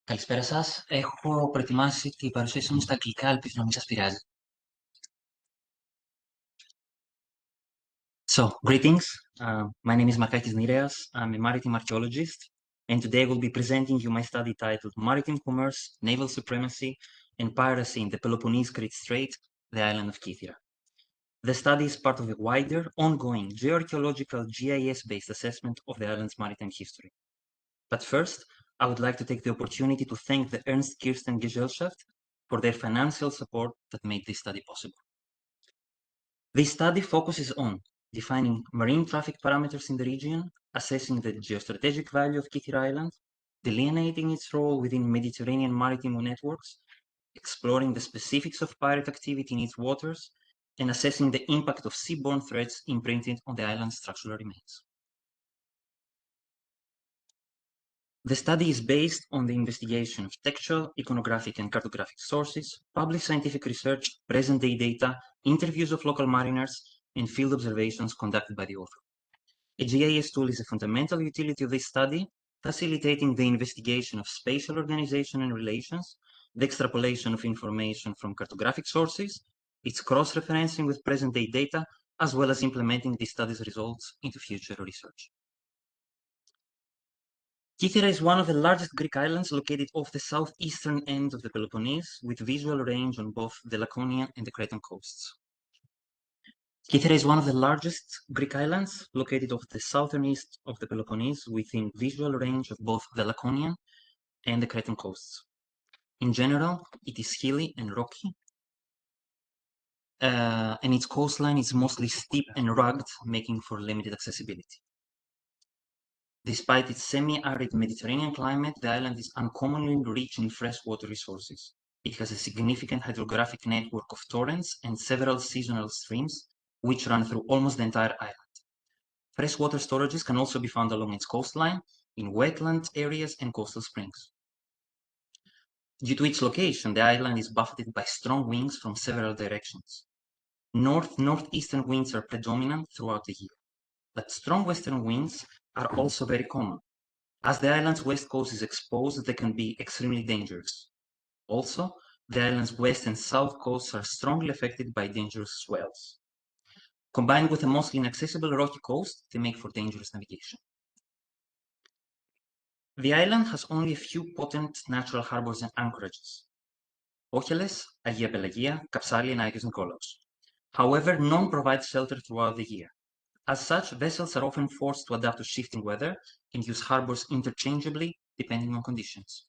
Καλησπέρα σας. Έχω προετοιμάσει την παρουσίαση μου στα αγγλικά, ελπίζω να μην σας πειράζει. So, greetings. My name is Markakis. I'm a maritime archaeologist, and today I will be presenting you my study titled Maritime Commerce, Naval Supremacy, and Piracy in the Peloponnese-Crete Strait, the island of Kythera. The study is part of a wider, ongoing geoarchaeological GIS-based assessment of the island's maritime history. But first, I would like to take the opportunity to thank the Ernst Kirsten Gesellschaft for their financial support that made this study possible. This study focuses on defining marine traffic parameters in the region, assessing the geostrategic value of Kythera Island, delineating its role within Mediterranean maritime networks, exploring the specifics of pirate activity in its waters, and assessing the impact of seaborne threats imprinted on the island's structural remains. The study is based on the investigation of textual, iconographic, and cartographic sources, published scientific research, present-day data, interviews of local mariners, and field observations conducted by the author. A GIS tool is a fundamental utility of this study, facilitating the investigation of spatial organization and relations, the extrapolation of information from cartographic sources, its cross-referencing with present-day data, as well as implementing the study's results into future research. Kythera is one of the largest Greek islands located off the southeastern end of the Peloponnese, with visual range on both the Laconian and the Cretan coasts. Kythera is one of the largest Greek islands located off the southern east of the Peloponnese, within visual range of both the Laconian and the Cretan coasts. In general, it is hilly and rocky, and its coastline is mostly steep and rugged, making for limited accessibility. Despite its semi-arid Mediterranean climate, the island is uncommonly rich in freshwater resources. It has a significant hydrographic network of torrents and several seasonal streams, which run through almost the entire island. Freshwater storages can also be found along its coastline, in wetland areas and coastal springs. Due to its location, the island is buffeted by strong winds from several directions. North-northeastern winds are predominant throughout the year, but strong western winds are also very common. As the island's west coast is exposed, they can be extremely dangerous. Also, the island's west and south coasts are strongly affected by dangerous swells. Combined with a mostly inaccessible rocky coast, they make for dangerous navigation. The island has only a few potent natural harbors and anchorages: Ocheles, Agia Pelagia, Kapsali, and Agios Nikolaos. However, none provide shelter throughout the year. As such, vessels are often forced to adapt to shifting weather and use harbors interchangeably depending on conditions.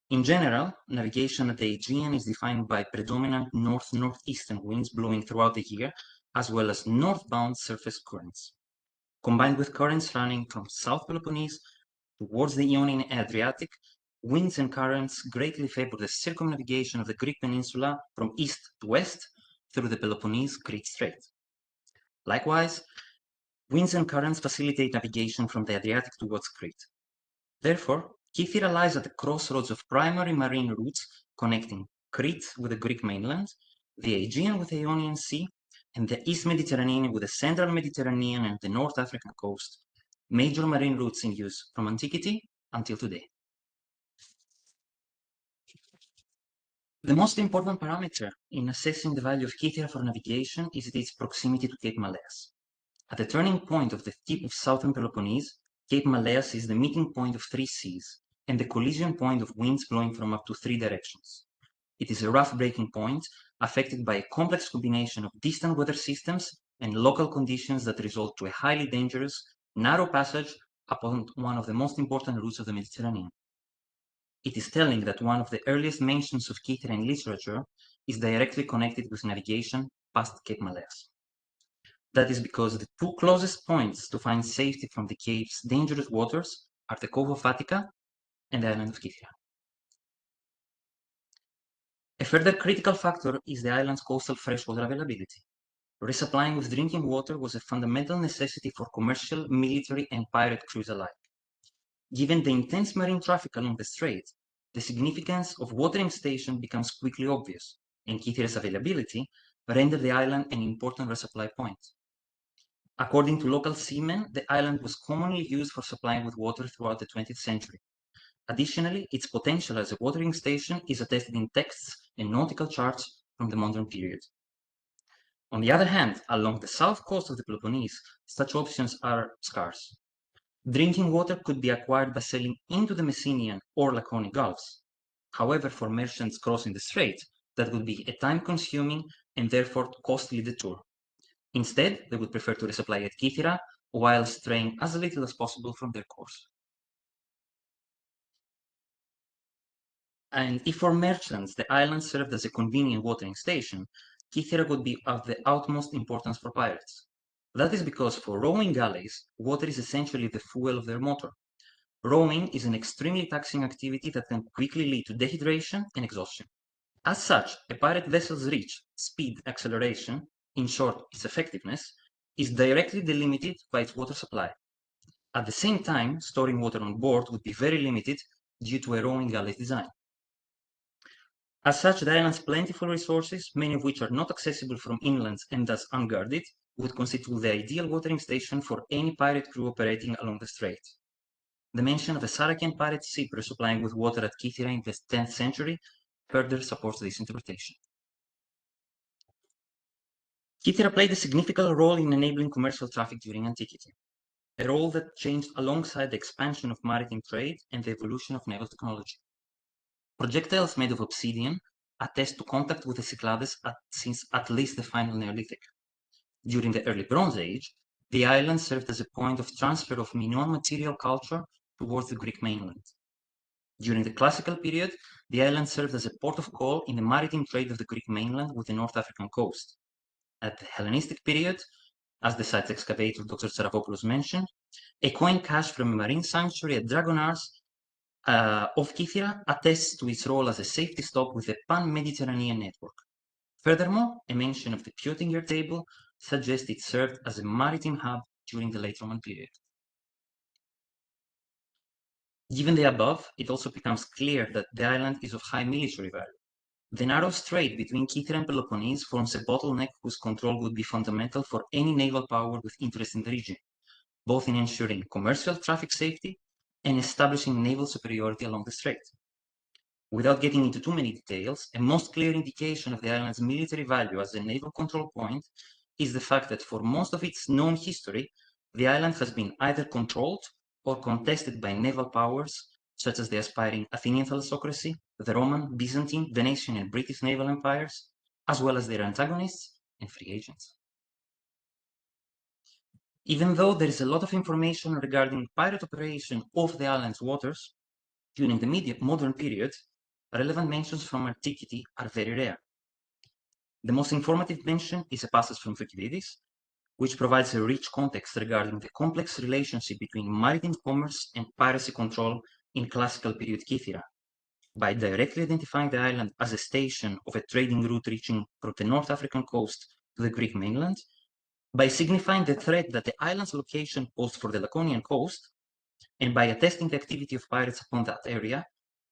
In general, navigation at the Aegean is defined by predominant north-northeastern winds blowing throughout the year, as well as northbound surface currents. Combined with currents running from South Peloponnese towards the Ionian and Adriatic, winds and currents greatly favor the circumnavigation of the Greek peninsula from east to west through the Peloponnese-Crete Strait. Likewise, winds and currents facilitate navigation from the Adriatic towards Crete. Therefore, Kythera lies at the crossroads of primary marine routes connecting Crete with the Greek mainland, the Aegean with the Ionian Sea, and the East Mediterranean with the Central Mediterranean and the North African coast, major marine routes in use from antiquity until today. The most important parameter in assessing the value of Kythera for navigation is its proximity to Cape Malleus. At the turning point of the tip of southern Peloponnese, Cape Malleus is the meeting point of three seas and the collision point of winds blowing from up to three directions. It is a rough breaking point affected by a complex combination of distant weather systems and local conditions that result to a highly dangerous, narrow passage upon one of the most important routes of the Mediterranean. It is telling that one of the earliest mentions of Kythera in literature is directly connected with navigation past Cape Malleus. That is because the two closest points to find safety from the cape's dangerous waters are the Cove of Attica and the island of Kythera. A further critical factor is the island's coastal freshwater availability. Resupplying with drinking water was a fundamental necessity for commercial, military, and pirate crews alike. Given the intense marine traffic along the strait, the significance of watering station becomes quickly obvious, and Kythera's availability rendered the island an important resupply point. According to local seamen, the island was commonly used for supplying with water throughout the 20th century, Additionally, its potential as a watering station is attested in texts and nautical charts from the modern period. On the other hand, along the south coast of the Peloponnese, such options are scarce. Drinking water could be acquired by sailing into the Messenian or Laconic Gulfs. However, for merchants crossing the strait, that would be a time-consuming and therefore costly detour. Instead, they would prefer to resupply at Kythera while straying as little as possible from their course. And if for merchants the island served as a convenient watering station, Kythera would be of the utmost importance for pirates. That is because for rowing galleys, water is essentially the fuel of their motor. Rowing is an extremely taxing activity that can quickly lead to dehydration and exhaustion. As such, a pirate vessel's reach, speed, acceleration, in short, its effectiveness, is directly delimited by its water supply. At the same time, storing water on board would be very limited due to a rowing galley's design. As such, the island's plentiful resources, many of which are not accessible from inland and thus unguarded, would constitute the ideal watering station for any pirate crew operating along the strait. The mention of a Saracen pirate ship resupplying with water at Kythera in the 10th century further supports this interpretation. Kythera played a significant role in enabling commercial traffic during antiquity, a role that changed alongside the expansion of maritime trade and the evolution of naval technology. Projectiles made of obsidian attest to contact with the Cyclades since at least the final Neolithic. During the early Bronze Age, the island served as a point of transfer of Minoan material culture towards the Greek mainland. During the Classical period, the island served as a port of call in the maritime trade of the Greek mainland with the North African coast. At the Hellenistic period, as the site's excavator Dr. Tsaravopoulos mentioned, a coin cache from a marine sanctuary at Dragonars of Kythera attests to its role as a safety stop with a pan-Mediterranean network. Furthermore, a mention of the Pjöttinger table suggests it served as a maritime hub during the late Roman period. Given the above, it also becomes clear that the island is of high military value. The narrow strait between Kythera and Peloponnese forms a bottleneck whose control would be fundamental for any naval power with interest in the region, both in ensuring commercial traffic safety and establishing naval superiority along the strait. Without getting into too many details, a most clear indication of the island's military value as a naval control point is the fact that for most of its known history, the island has been either controlled or contested by naval powers such as the aspiring Athenian thalassocracy, the Roman, Byzantine, Venetian, and British naval empires, as well as their antagonists and free agents. Even though there is a lot of information regarding pirate operation off the island's waters, during the modern period, relevant mentions from antiquity are very rare. The most informative mention is a passage from Thucydides, which provides a rich context regarding the complex relationship between maritime commerce and piracy control in classical period Kythera, by directly identifying the island as a station of a trading route reaching from the North African coast to the Greek mainland, by signifying the threat that the island's location posed for the Laconian coast, and by attesting the activity of pirates upon that area,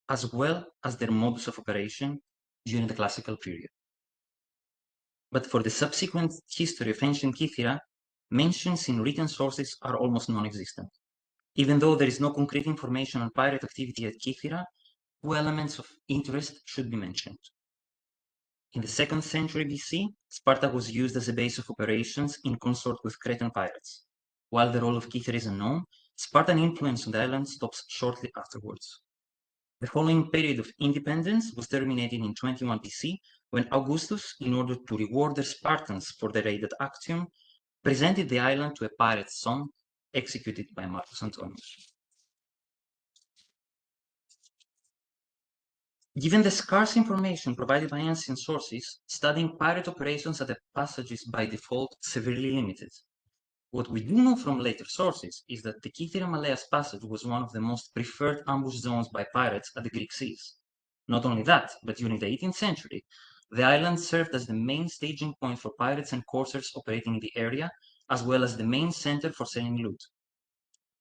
as well as their modus of operation during the classical period. But for the subsequent history of ancient Kythera, mentions in written sources are almost non-existent. Even though there is no concrete information on pirate activity at Kythera, two elements of interest should be mentioned. In the 2nd century BC, Sparta was used as a base of operations in consort with Cretan pirates. While the role of Kythera is unknown, Spartan influence on the island stops shortly afterwards. The following period of independence was terminated in 21 BC, when Augustus, in order to reward the Spartans for the raid at Actium, presented the island to a pirate's son, executed by Marcus Antonius. Given the scarce information provided by ancient sources, studying pirate operations at the passage is by default severely limited. What we do know from later sources is that the Kythera-Malleas passage was one of the most preferred ambush zones by pirates at the Greek seas. Not only that, but during the 18th century, the island served as the main staging point for pirates and corsairs operating in the area, as well as the main center for selling loot.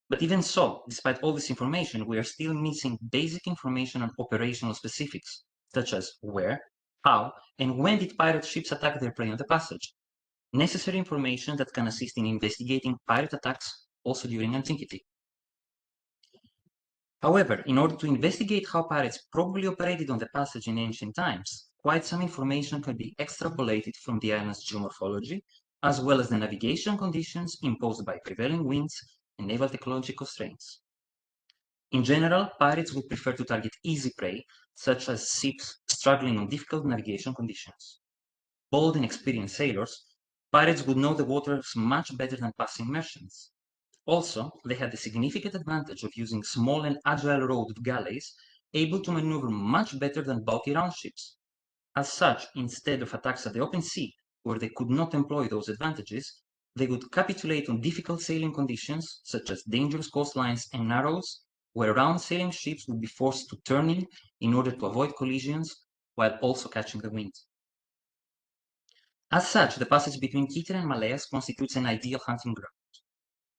But even so, despite all this information, we are still missing basic information on operational specifics, such as where, how, and when did pirate ships attack their prey on the passage. Necessary information that can assist in investigating pirate attacks also during antiquity. However, in order to investigate how pirates probably operated on the passage in ancient times, quite some information can be extrapolated from the island's geomorphology, as well as the navigation conditions imposed by prevailing winds and naval technology constraints. In general, pirates would prefer to target easy prey, such as ships struggling on difficult navigation conditions. Bold and experienced sailors, pirates would know the waters much better than passing merchants. Also, they had the significant advantage of using small and agile rowed galleys, able to maneuver much better than bulky round ships. As such, instead of attacks at the open sea, where they could not employ those advantages, they would capitulate on difficult sailing conditions, such as dangerous coastlines and narrows, where round sailing ships would be forced to turn in order to avoid collisions, while also catching the wind. As such, the passage between Kythera and Maleas constitutes an ideal hunting ground.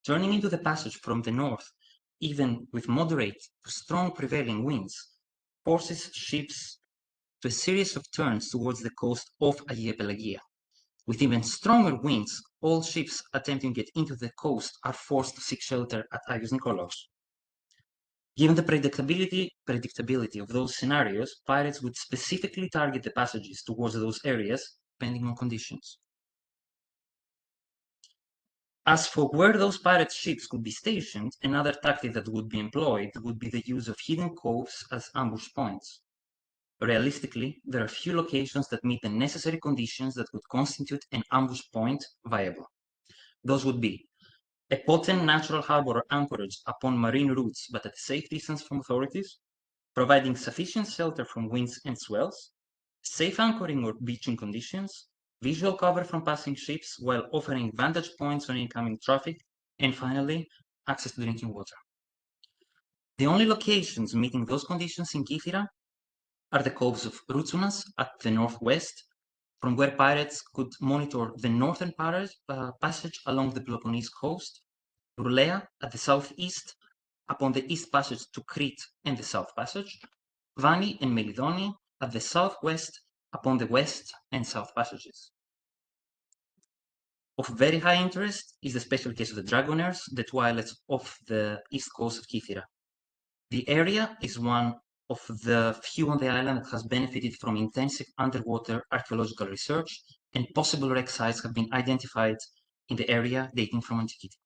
Turning into the passage from the north, even with moderate to strong prevailing winds, forces ships to a series of turns towards the coast of Aegia. With even stronger winds, all ships attempting to get into the coast are forced to seek shelter at Agios Nikolaos. Given the predictability of those scenarios, pirates would specifically target the passages towards those areas, depending on conditions. As for where those pirate ships could be stationed, another tactic that would be employed would be the use of hidden coves as ambush points. Realistically, there are few locations that meet the necessary conditions that would constitute an ambush point viable. Those would be a potent natural harbor or anchorage upon marine routes but at a safe distance from authorities, providing sufficient shelter from winds and swells, safe anchoring or beaching conditions, visual cover from passing ships while offering vantage points on incoming traffic, and finally, access to drinking water. The only locations meeting those conditions in Kythera are the coves of Routsunas at the northwest, from where pirates could monitor the northern passage along the Peloponnese coast, Rulea at the southeast, upon the east passage to Crete and the south passage, Vani and Melidoni at the southwest, upon the west and south passages. Of very high interest is the special case of the Dragoners, the twi'lets of the east coast of Kythera. The area is one of the few on the island that has benefited from intensive underwater archaeological research, and possible wreck sites have been identified in the area dating from antiquity.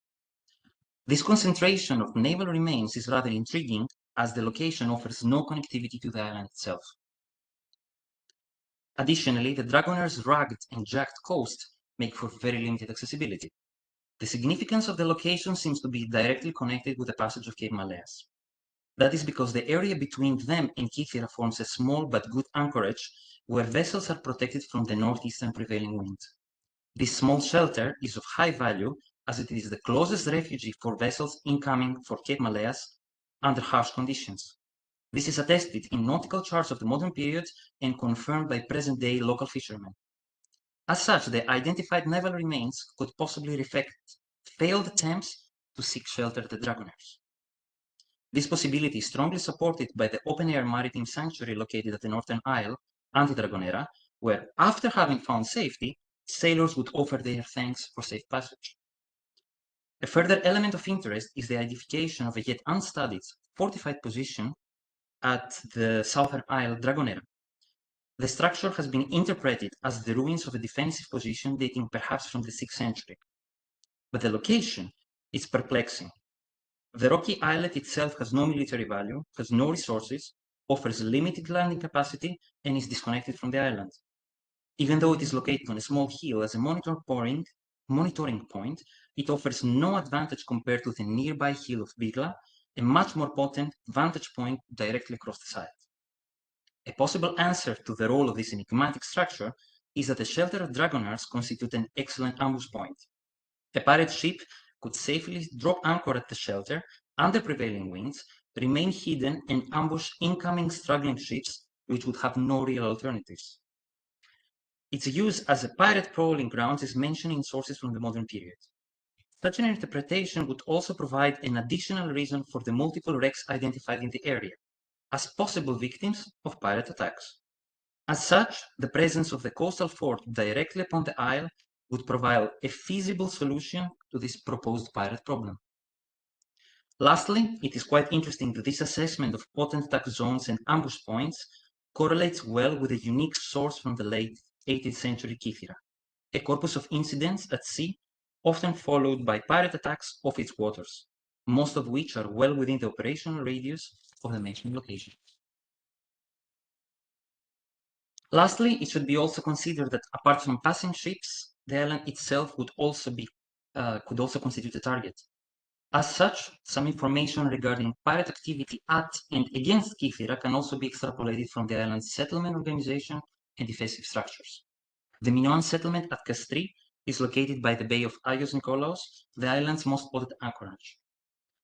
This concentration of naval remains is rather intriguing, as the location offers no connectivity to the island itself. Additionally, the Dragoner's rugged and jagged coast make for very limited accessibility. The significance of the location seems to be directly connected with the passage of Cape Maleas. That is because the area between them and Kythera forms a small but good anchorage where vessels are protected from the northeastern prevailing wind. This small shelter is of high value as it is the closest refuge for vessels incoming for Cape Maleas under harsh conditions. This is attested in nautical charts of the modern period and confirmed by present-day local fishermen. As such, the identified naval remains could possibly reflect failed attempts to seek shelter at the Dragoners. This possibility is strongly supported by the open-air maritime sanctuary located at the northern isle, Anti-Dragonera, where, after having found safety, sailors would offer their thanks for safe passage. A further element of interest is the identification of a yet unstudied fortified position at the southern isle, Dragonera. The structure has been interpreted as the ruins of a defensive position dating perhaps from the 6th century. But the location is perplexing. The rocky islet itself has no military value, has no resources, offers limited landing capacity, and is disconnected from the island. Even though it is located on a small hill as a monitoring point, it offers no advantage compared to the nearby hill of Pir.A, a much more potent vantage point directly across the site. A possible answer to the role of this enigmatic structure is that the shelter of Dragoners constitute an excellent ambush point. A pirate ship could safely drop anchor at the shelter under prevailing winds, remain hidden, and ambush incoming struggling ships, which would have no real alternatives. Its use as a pirate prowling ground is mentioned in sources from the modern period. Such an interpretation would also provide an additional reason for the multiple wrecks identified in the area, as possible victims of pirate attacks. As such, the presence of the coastal fort directly upon the isle would provide a feasible solution to this proposed pirate problem. Lastly, it is quite interesting that this assessment of potent attack zones and ambush points correlates well with a unique source from the late 18th century Kythera, a corpus of incidents at sea, often followed by pirate attacks off its waters, most of which are well within the operational radius of the mentioned location. Lastly, it should be also considered that apart from passing ships, the island itself could also constitute a target. As such, some information regarding pirate activity at and against Kythera can also be extrapolated from the island's settlement organization and defensive structures. The Minoan settlement at Kastri is located by the Bay of Agios Nikolaos, the island's most potent anchorage.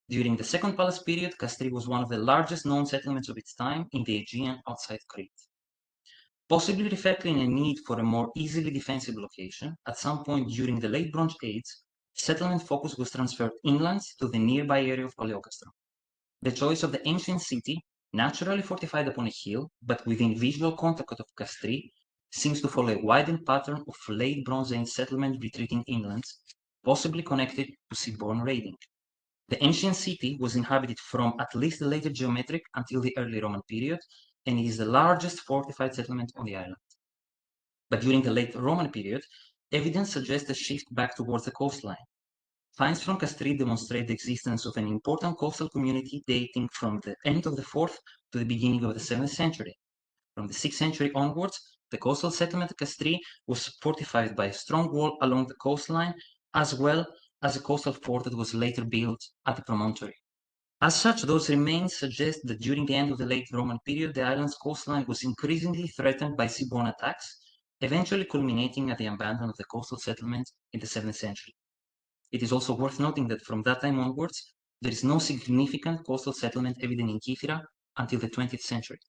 During the Second Palace period, Kastri was one of the largest known settlements of its time in the Aegean outside Crete. Possibly reflecting a need for a more easily defensive location, at some point during the late Bronze Age, settlement focus was transferred inland to the nearby area of Paleocastro. The choice of the ancient city, naturally fortified upon a hill, but within visual contact of Kastri, seems to follow a widened pattern of late Bronze Age settlement retreating inland, possibly connected to seaborne raiding. The ancient city was inhabited from at least the later geometric until the early Roman period, and it is the largest fortified settlement on the island. But during the late Roman period, evidence suggests a shift back towards the coastline. Finds from Kastri demonstrate the existence of an important coastal community dating from the end of the 4th to the beginning of the 7th century. From the 6th century onwards, the coastal settlement of Kastri was fortified by a strong wall along the coastline, as well as a coastal fort that was later built at the promontory. As such, those remains suggest that during the end of the late Roman period, the island's coastline was increasingly threatened by seaborne attacks, eventually culminating at the abandonment of the coastal settlement in the 7th century. It is also worth noting that from that time onwards, there is no significant coastal settlement evident in Kythera until the 20th century.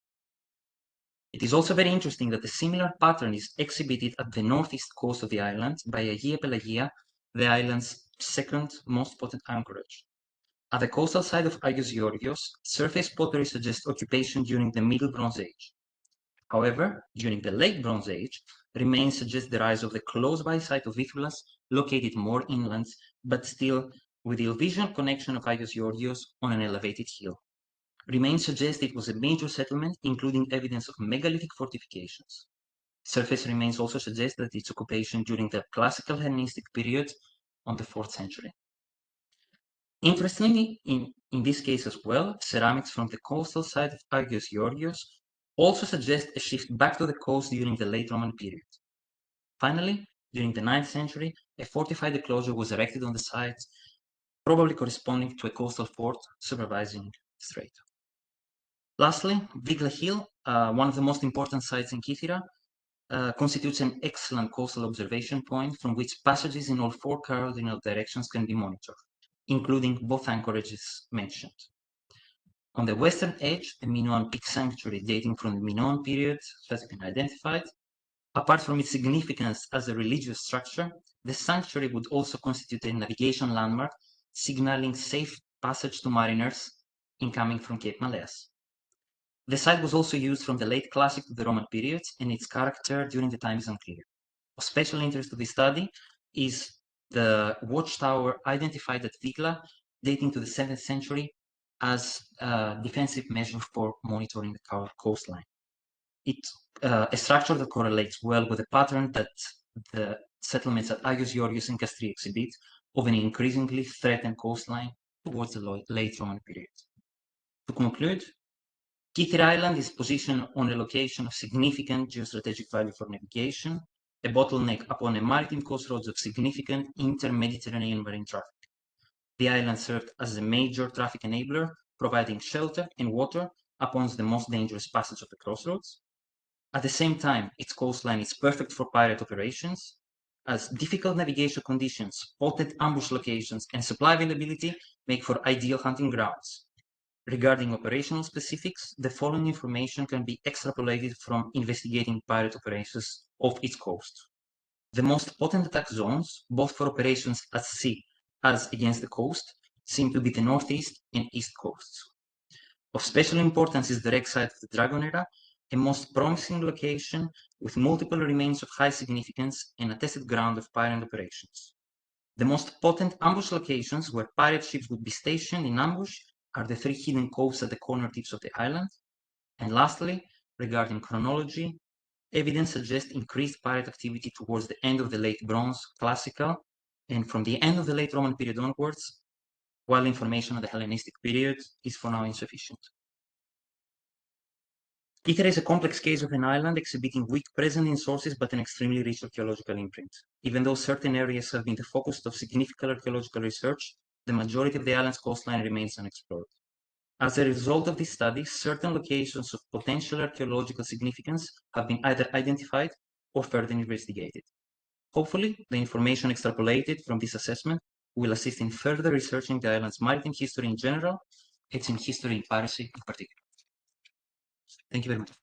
It is also very interesting that a similar pattern is exhibited at the northeast coast of the island by A.P.Pir.A, the island's second most potent anchorage. At the coastal side of Agios Georgios, surface pottery suggests occupation during the Middle Bronze Age. However, during the Late Bronze Age, remains suggest the rise of the close-by site of Vithoulas, located more inland, but still with the visual connection of Agios Georgios on an elevated hill. Remains suggest it was a major settlement, including evidence of megalithic fortifications. Surface remains also suggest that its occupation during the classical Hellenistic period on the 4th century. Interestingly, in this case as well, ceramics from the coastal side of Agios Georgios also suggest a shift back to the coast during the late Roman period. Finally, during the 9th century, a fortified enclosure was erected on the site, probably corresponding to a coastal fort supervising the strait. Lastly, Vigla Hill, one of the most important sites in Kythera, constitutes an excellent coastal observation point from which passages in all 4 cardinal directions can be monitored, including both anchorages mentioned. On the western edge, a Minoan peak sanctuary dating from the Minoan period has been identified. Apart from its significance as a religious structure, the sanctuary would also constitute a navigation landmark, signaling safe passage to mariners incoming from Cape Malleus. The site was also used from the late Classic to the Roman periods, and its character during the time is unclear. Of special interest to this study is the watchtower identified at Vigla, dating to the 7th century as a defensive measure for monitoring the coastline. It's a structure that correlates well with the pattern that the settlements at Agios Georgios and Kastri exhibit of an increasingly threatened coastline towards the late Roman period. To conclude, Kythera Island is positioned on a location of significant geostrategic value for navigation, a bottleneck upon a maritime crossroads of significant inter-Mediterranean marine traffic. The island served as a major traffic enabler, providing shelter and water upon the most dangerous passage of the crossroads. At the same time, its coastline is perfect for pirate operations, as difficult navigation conditions, potent ambush locations, and supply availability make for ideal hunting grounds. Regarding operational specifics, the following information can be extrapolated from investigating pirate operations off its coast. The most potent attack zones, both for operations at sea as against the coast, seem to be the northeast and east coasts. Of special importance is the wreck site of the Dragon Era, a most promising location with multiple remains of high significance and attested ground of pirate operations. The most potent ambush locations where pirate ships would be stationed in ambush are the 3 hidden coves at the corner tips of the island. And lastly, regarding chronology, evidence suggests increased pirate activity towards the end of the Late Bronze, Classical, and from the end of the Late Roman period onwards, while information on the Hellenistic period is for now insufficient. Kythera is a complex case of an island exhibiting weak presence in sources but an extremely rich archaeological imprint. Even though certain areas have been the focus of significant archaeological research, the majority of the island's coastline remains unexplored. As a result of this study, certain locations of potential archaeological significance have been either identified or further investigated. Hopefully, the information extrapolated from this assessment will assist in further researching the island's maritime history in general, its history in piracy in particular. Thank you very much.